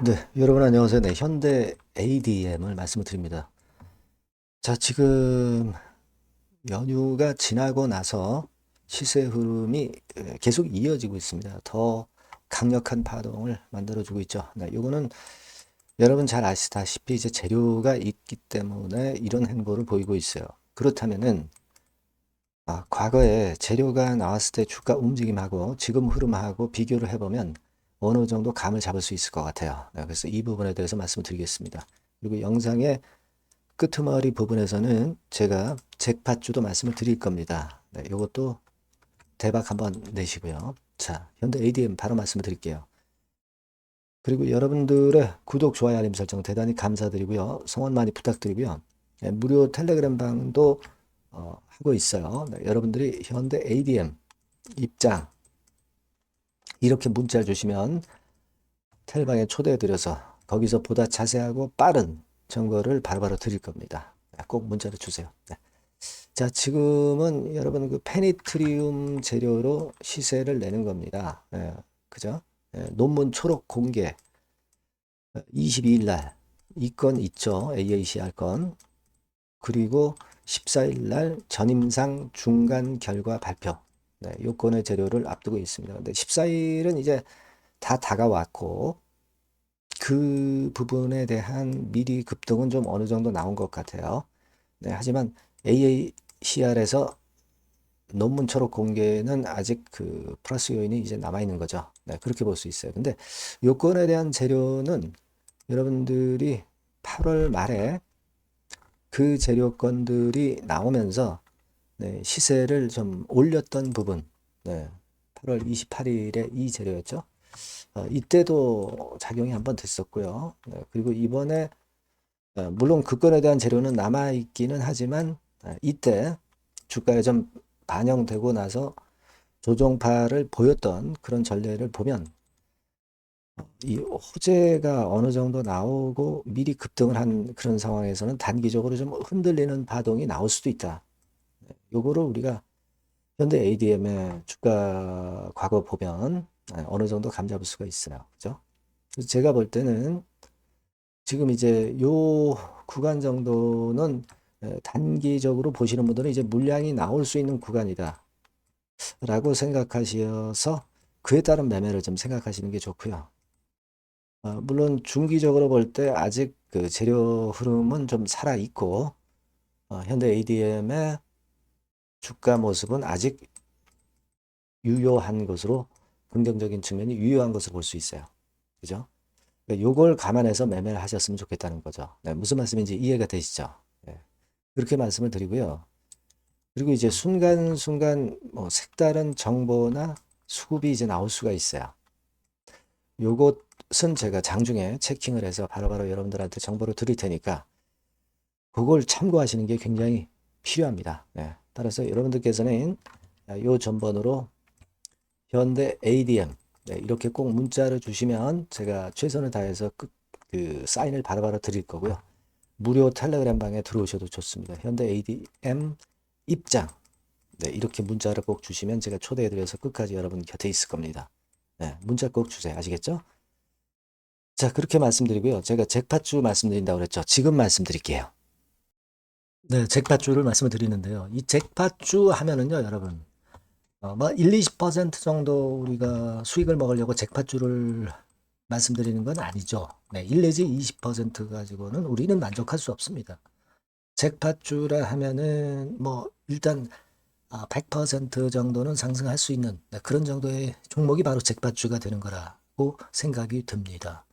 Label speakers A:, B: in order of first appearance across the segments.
A: 네, 여러분 안녕하세요. 네, 현대 ADM을 말씀을 드립니다. 자, 지금 연휴가 지나고 나서 시세 흐름이 계속 이어지고 있습니다. 더 강력한 파동을 만들어주고 있죠. 네, 요거는 여러분 잘 아시다시피 이제 재료가 있기 때문에 이런 행보를 보이고 있어요. 그렇다면은 과거에 재료가 나왔을 때 주가 움직임하고 지금 흐름하고 비교를 해보면 어느 정도 감을 잡을 수 있을 것 같아요. 네, 그래서 이 부분에 대해서 말씀을 드리겠습니다. 그리고 영상의 끄트머리 부분에서는 제가 잭팟주도 말씀을 드릴 겁니다. 네, 이것도 대박 한번 내시고요. 자, 현대 ADM 바로 말씀을 드릴게요. 그리고 여러분들의 구독, 좋아요, 알림 설정 대단히 감사드리고요. 성원 많이 부탁드리고요. 네, 무료 텔레그램 방도 하고 있어요. 네, 여러분들이 현대 ADM 입장 이렇게 문자 주시면 텔방에 초대해드려서 거기서 보다 자세하고 빠른 정보를 바로바로 드릴 겁니다. 네, 꼭 문자를 주세요. 네. 자, 지금은 여러분 그 페니트리움 재료로 시세를 내는 겁니다. 그죠? 논문 초록 공개 22일 날 이 건 있죠. AACR 건. 그리고 14일 날 전임상 중간 결과 발표. 네, 요건의 재료를 앞두고 있습니다. 근데 14일은 이제 다 다가왔고 그 부분에 대한 미리 급등은 좀 어느 정도 나온 것 같아요. 네, 하지만 AACR에서 논문초록 공개는 아직 그 플러스 요인이 이제 남아있는 거죠. 네, 그렇게 볼 수 있어요. 근데 요건에 대한 재료는 여러분들이 8월 말에 그 재료건들이 나오면서 네, 시세를 좀 올렸던 부분, 네, 8월 28일에 이 재료였죠. 이때도 작용이 한번 됐었고요. 네, 그리고 이번에 물론 그 건에 대한 재료는 남아있기는 하지만 이때 주가에 좀 반영되고 나서 조정파를 보였던 그런 전례를 보면 이 호재가 어느 정도 나오고 미리 급등을 한 그런 상황에서는 단기적으로 좀 흔들리는 파동이 나올 수도 있다. 요거를 우리가 현대 ADM의 주가 과거 보면 어느 정도 감잡을 수가 있어요. 그죠? 그래서 제가 볼 때는 지금 이제 요 구간 정도는 단기적으로 보시는 분들은 이제 물량이 나올 수 있는 구간이다. 라고 생각하셔서 그에 따른 매매를 좀 생각하시는 게 좋고요. 물론 중기적으로 볼 때 아직 그 재료 흐름은 좀 살아 있고 현대 ADM의 주가 모습은 아직 유효한 것으로 긍정적인 측면이 유효한 것으로 볼 수 있어요. 그죠? 그러니까 요걸 감안해서 매매를 하셨으면 좋겠다는 거죠. 네, 무슨 말씀인지 이해가 되시죠? 네, 그렇게 말씀을 드리고요. 그리고 이제 순간순간 뭐 색다른 정보나 수급이 이제 나올 수가 있어요. 요것은 제가 장중에 체킹을 해서 바로바로 여러분들한테 정보를 드릴 테니까 그걸 참고하시는 게 굉장히 필요합니다. 네. 따라서 여러분들께서는 요 전번으로 현대 ADM 네, 이렇게 꼭 문자를 주시면 제가 최선을 다해서 그 사인을 바로바로 드릴 거고요. 무료 텔레그램 방에 들어오셔도 좋습니다. 현대 ADM 입장 네, 이렇게 문자를 꼭 주시면 제가 초대해드려서 끝까지 여러분 곁에 있을 겁니다. 네, 문자 꼭 주세요. 아시겠죠? 자, 그렇게 말씀드리고요. 제가 잭팟주 말씀드린다고 그랬죠. 지금 말씀드릴게요. 네, 잭팟주를 말씀을 드리는데요. 이 잭팟주 하면은요, 여러분. 뭐 1, 20% 정도 우리가 수익을 먹으려고 잭팟주를 말씀드리는 건 아니죠. 네, 1 내지 20% 가지고는 우리는 만족할 수 없습니다. 잭팟주라 하면은 뭐 일단 100% 정도는 상승할 수 있는 네, 그런 정도의 종목이 바로 잭팟주가 되는 거라고 생각이 듭니다.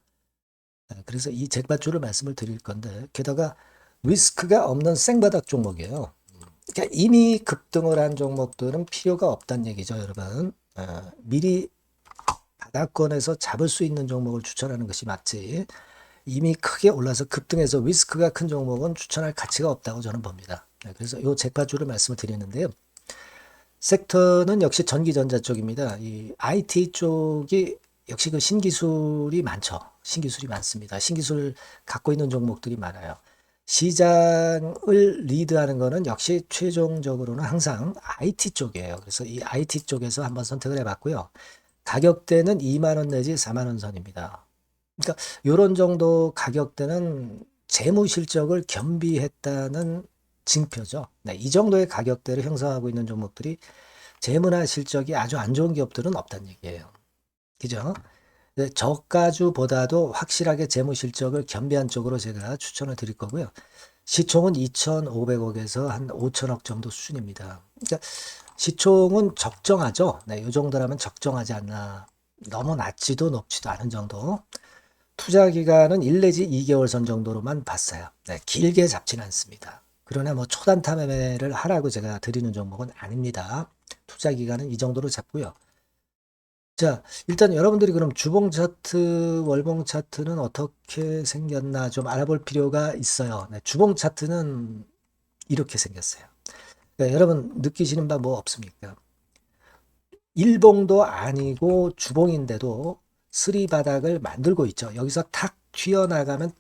A: 네, 그래서 이 잭팟주를 말씀을 드릴 건데 게다가 리스크가 없는 생바닥 종목이에요. 그러니까 이미 급등을 한 종목들은 필요가 없다는 얘기죠, 여러분. 미리 바닥권에서 잡을 수 있는 종목을 추천하는 것이 맞지. 이미 크게 올라서 급등해서 리스크가 큰 종목은 추천할 가치가 없다고 저는 봅니다. 네, 그래서 이 잭팟주를 말씀을 드리는데요. 섹터는 역시 전기전자 쪽입니다. 이 IT 쪽이 역시 그 신기술이 많죠. 신기술이 많습니다. 신기술 갖고 있는 종목들이 많아요. 시장을 리드하는 거는 역시 최종적으로는 항상 IT 쪽이에요. 그래서 이 IT 쪽에서 한번 선택을 해봤고요. 가격대는 2만 원 내지 4만 원 선입니다. 그러니까 요런 정도 가격대는 재무 실적을 겸비했다는 징표죠. 네, 이 정도의 가격대를 형성하고 있는 종목들이 재무나 실적이 아주 안 좋은 기업들은 없다는 얘기예요. 그죠? 네, 저가주보다도 확실하게 재무 실적을 겸비한 쪽으로 제가 추천을 드릴 거고요. 시총은 2,500억에서 한 5천억 정도 수준입니다. 그러니까 시총은 적정하죠. 네, 이 정도라면 적정하지 않나. 너무 낮지도 높지도 않은 정도. 투자 기간은 1 내지 2개월 선 정도로만 봤어요. 네, 길게 잡지는 않습니다. 그러나 뭐 초단타 매매를 하라고 제가 드리는 종목은 아닙니다. 투자 기간은 이 정도로 잡고요. 자, 일단 여러분들이 그럼 주봉 차트, 월봉 차트는 어떻게 생겼나 좀 알아볼 필요가 있어요. 네, 주봉 차트는 이렇게 생겼어요. 그러니까 여러분 느끼시는 바 뭐 없습니까? 일봉도 아니고 주봉인데도 쓰리바닥을 만들고 있죠. 여기서 탁 튀어나가면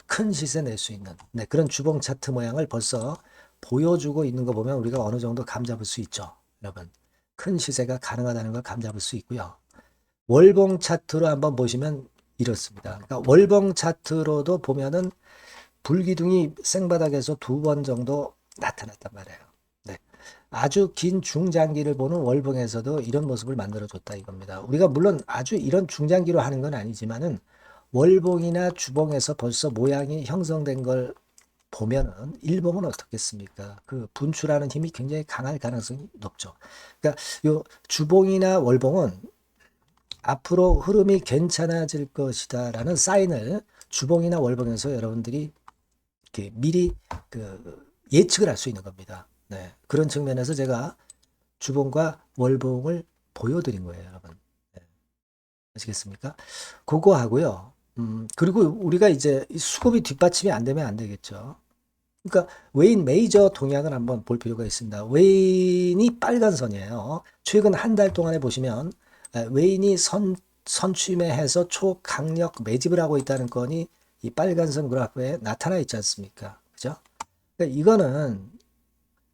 A: 큰 시세 낼 수 있는 그런 주봉 차트 모양을 벌써 보여주고 있는 거 보면 우리가 어느 정도 감잡을 수 있죠. 여러분 큰 시세가 가능하다는 걸 감잡을 수 있고요. 월봉 차트로 한번 보시면 이렇습니다. 그러니까 월봉 차트로도 보면은 불기둥이 생바닥에서 2번 정도 나타났단 말이에요. 네. 아주 긴 중장기를 보는 월봉에서도 이런 모습을 만들어줬다 이겁니다. 우리가 물론 아주 이런 중장기로 하는 건 아니지만은 월봉이나 주봉에서 벌써 모양이 형성된 걸 보면은 일봉은 어떻겠습니까? 그 분출하는 힘이 굉장히 강할 가능성이 높죠. 그러니까 요 주봉이나 월봉은 앞으로 흐름이 괜찮아질 것이다라는 사인을 주봉이나 월봉에서 여러분들이 이렇게 미리 그 예측을 할 수 있는 겁니다. 네. 그런 측면에서 제가 주봉과 월봉을 보여드린 거예요, 여러분. 네. 아시겠습니까? 그거 하고요. 그리고 우리가 이제 수급이 뒷받침이 안 되면 안 되겠죠. 그러니까 웨인 메이저 동향을 한번 볼 필요가 있습니다. 웨인이 빨간 선이에요. 최근 한 달 동안에 보시면 웨인이 선취매해서 초강력 매집을 하고 있다는 건이 이 빨간 선 그래프에 나타나 있지 않습니까? 그죠? 그러니까 이거는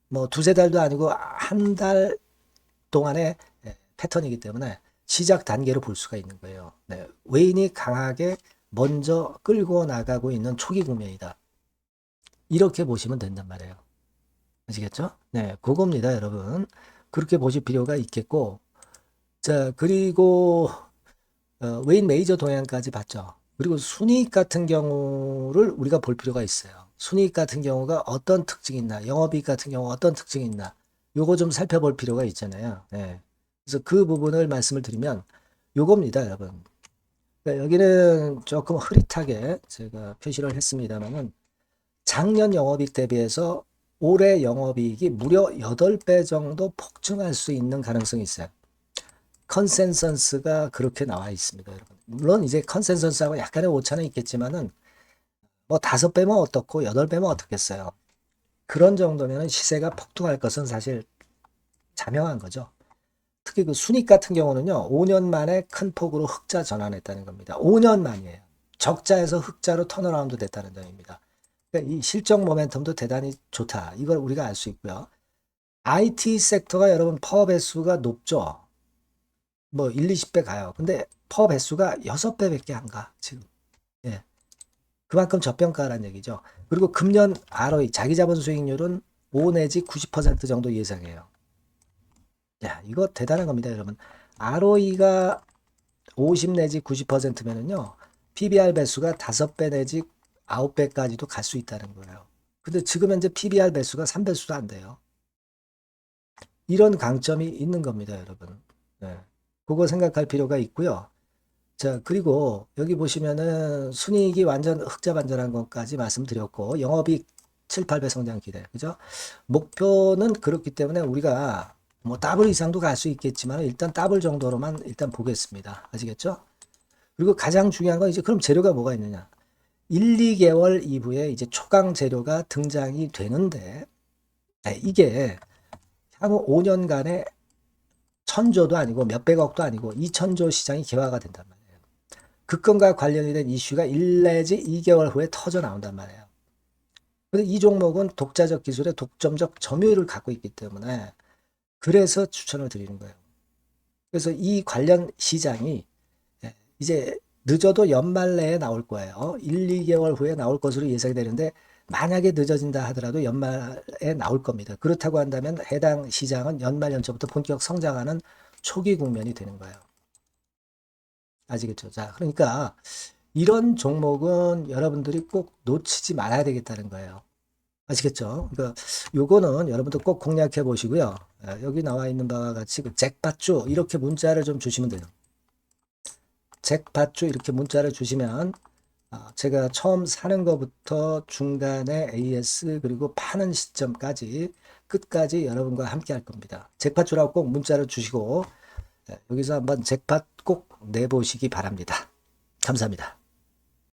A: 뭐 두세 달도 아니고 한 달 동안의 패턴이기 때문에 시작 단계로 볼 수가 있는 거예요. 네, 웨인이 강하게 먼저 끌고 나가고 있는 초기 국면이다. 이렇게 보시면 된단 말이에요. 아시겠죠? 네, 그겁니다, 여러분. 그렇게 보실 필요가 있겠고, 자, 그리고 웨인 메이저 동향까지 봤죠. 그리고 순이익 같은 경우를 우리가 볼 필요가 있어요. 순이익 같은 경우가 어떤 특징이 있나, 영업이익 같은 경우 어떤 특징이 있나, 요거 좀 살펴볼 필요가 있잖아요. 네. 그래서 그 부분을 말씀을 드리면 요겁니다, 여러분. 그러니까 여기는 조금 흐릿하게 제가 표시를 했습니다만은 작년 영업이익 대비해서 올해 영업이익이 무려 8배 정도 폭증할 수 있는 가능성이 있어요. 컨센서스가 그렇게 나와 있습니다, 여러분. 물론 이제 컨센서스하고 약간의 오차는 있겠지만은 뭐 5배면 어떻고 8배면 어떻겠어요. 그런 정도면 시세가 폭등할 것은 사실 자명한 거죠. 특히 그 순익 같은 경우는요, 5년 만에 큰 폭으로 흑자 전환했다는 겁니다. 5년 만이에요. 적자에서 흑자로 턴어라운드 됐다는 점입니다. 그러니까 이 실적 모멘텀도 대단히 좋다. 이걸 우리가 알 수 있고요. IT 섹터가 여러분 퍼 배수가 높죠. 뭐 1, 20배 가요. 근데 퍼 배수가 6배밖에 안 가, 지금. 예. 그만큼 저평가라는 얘기죠. 그리고 금년 ROE, 자기자본 수익률은 5 내지 90% 정도 예상해요. 야, 이거 대단한 겁니다, 여러분. ROE가 50 내지 90%면은요, PBR 배수가 5배 내지 9배까지도 갈 수 있다는 거예요. 근데 지금 현재 PBR 배수가 3배수도 안 돼요. 이런 강점이 있는 겁니다, 여러분. 네. 그거 생각할 필요가 있고요. 자, 그리고 여기 보시면은 순이익이 완전 흑자 반전한 것까지 말씀드렸고, 영업이익 7, 8배 성장 기대. 그죠? 목표는 그렇기 때문에 우리가 뭐 더블 이상도 갈 수 있겠지만 일단 더블 정도로만 일단 보겠습니다. 아시겠죠? 그리고 가장 중요한 건 이제 그럼 재료가 뭐가 있느냐? 1, 2개월 이후에 이제 초강 재료가 등장이 되는데, 이게 향후 5년간의 천조도 아니고 몇백억도 아니고 2천조 시장이 개화가 된단 말이에요. 급건과 관련이 된 이슈가 1 내지 2개월 후에 터져 나온단 말이에요. 근데 이 종목은 독자적 기술의 독점적 점유율을 갖고 있기 때문에 그래서 추천을 드리는 거예요. 그래서 이 관련 시장이 이제 늦어도 연말 내에 나올 거예요. 1, 2개월 후에 나올 것으로 예상이 되는데 만약에 늦어진다 하더라도 연말에 나올 겁니다. 그렇다고 한다면 해당 시장은 연말 연초부터 본격 성장하는 초기 국면이 되는 거예요. 아시겠죠? 자, 그러니까 이런 종목은 여러분들이 꼭 놓치지 말아야 되겠다는 거예요. 아시겠죠? 그러니까 요거는 여러분들 꼭 공략해 보시고요. 여기 나와 있는 바와 같이 그 잭팟주 이렇게 문자를 좀 주시면 돼요. 잭팟주 이렇게 문자를 주시면 제가 처음 사는 것부터 중간에 AS 그리고 파는 시점까지 끝까지 여러분과 함께 할 겁니다. 잭팟주라고 꼭 문자를 주시고 여기서 한번 잭팟 꼭 내보시기 바랍니다. 감사합니다.